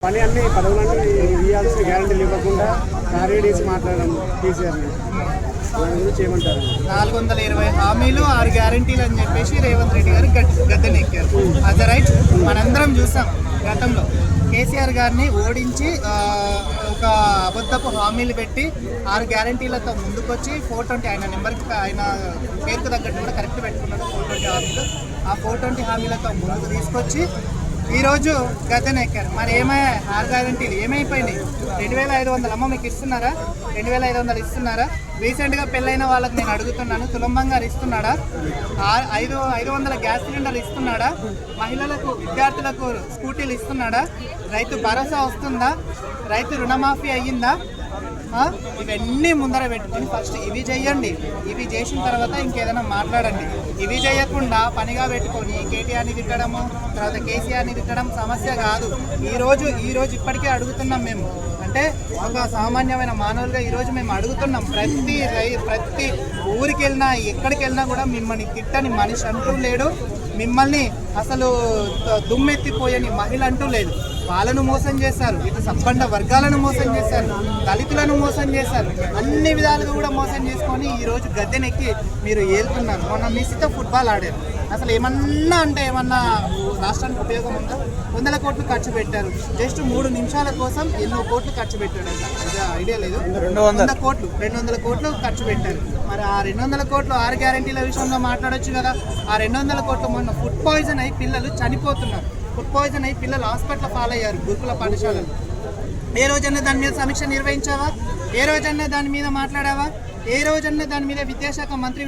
పని అన్ని పదవులన్నీ ఇవ్వాల్సిన గ్యారంటీలు ఇవ్వకుండా కార్యడేసి మాట్లాడడం కేసీఆర్ దాని గురించి ఏమంటారు? 420 హామీలు 6 గ్యారంటీలు అని చెప్పేసి రేవంత్ రెడ్డి గారు గద్దెనెక్కారు. అది రైట్. మనందరం చూసాం గతంలో కేసీఆర్ గారిని ఓడించి ఒక అబద్ధపు హామీలు పెట్టి 6 గ్యారంటీలతో ముందుకొచ్చి 420 ఆయన నెంబర్కి ఆయన పేరుకు తగ్గట్టు కూడా కరెక్ట్ పెట్టుకున్నాడు 420 హామీలు. ఆ 420 హామీలతో ముందుకు తీసుకొచ్చి ఈరోజు గద్దెనెక్కారు. మరి 6 గ్యారంటీలు ఏమైపోయినాయి? 2500 అమ్మ మీకు ఇస్తున్నారా? 2500 ఇస్తున్నారా? రీసెంట్గా పెళ్ళైన వాళ్ళకి నేను అడుగుతున్నాను, తులం బంగారు ఇస్తున్నాడా? 500 గ్యాస్ సిలిండర్లు ఇస్తున్నాడా? మహిళలకు విద్యార్థులకు స్కూటీలు ఇస్తున్నాడా? రైతు భరోసా వస్తుందా? రైతు రుణమాఫీ అయ్యిందా? ఇవన్నీ ముందర పెట్టుకొని ఫస్ట్ ఇవి చేయండి. ఇవి చేసిన తర్వాత ఇంకేదైనా మాట్లాడండి. ఇవి చేయకుండా పనిగా పెట్టుకొని కేటీఆర్ని తిట్టడము, తర్వాత కేసీఆర్ని తిట్టడం సమస్య కాదు. ఈరోజు ఇప్పటికే అడుగుతున్నాం మేము. అంటే ఒక సామాన్యమైన మానవులుగా ఈరోజు మేము అడుగుతున్నాం. ప్రతి ఊరికి వెళ్ళినా ఎక్కడికి వెళ్ళినా కూడా మిమ్మల్ని తిట్టని మనిషి అంటూ లేడు, మిమ్మల్ని అసలు దుమ్మెత్తిపోయని మహిళ అంటూ లేదు. వాళ్ళను మోసం చేశారు, ఇటు సంపన్న వర్గాలను మోసం చేశారు, దళితులను మోసం చేశారు, అన్ని విధాలుగా కూడా మోసం చేసుకొని ఈరోజు గద్దెనెక్కి మీరు ఏలుతున్నారు. మొన్న మిస్తో ఫుట్బాల్ ఆడారు. అసలు ఏమన్నా రాష్ట్రానికి ఉపయోగం ఉందా? 100 కోట్లు ఖర్చు పెట్టారు. జస్ట్ 3 నిమిషాల కోసం ఎన్నో కోట్లు ఖర్చు పెట్టాడు. ఐడియా లేదు. 200 కోట్లు ఖర్చు పెట్టారు. మరి ఆ 200 కోట్లు 6 గ్యారంటీల విషయంలో మాట్లాడొచ్చు కదా. ఆ 200 కోట్లు మొన్న ఫుడ్ పాయిజన్ అయి పిల్లలు చనిపోతున్నారు. ఫుడ్ పాయిజన్ అయి పిల్లలు హాస్పిటల్ పాలయ్యారు గురుకుల పాఠశాలలు. ఏ రోజన్నా దాని మీద సమీక్ష నిర్వహించావా? ఏ రోజన్నా దాని మీద మాట్లాడావా? ఏ రోజన్నా దాని మీద విద్యాశాఖ మంత్రి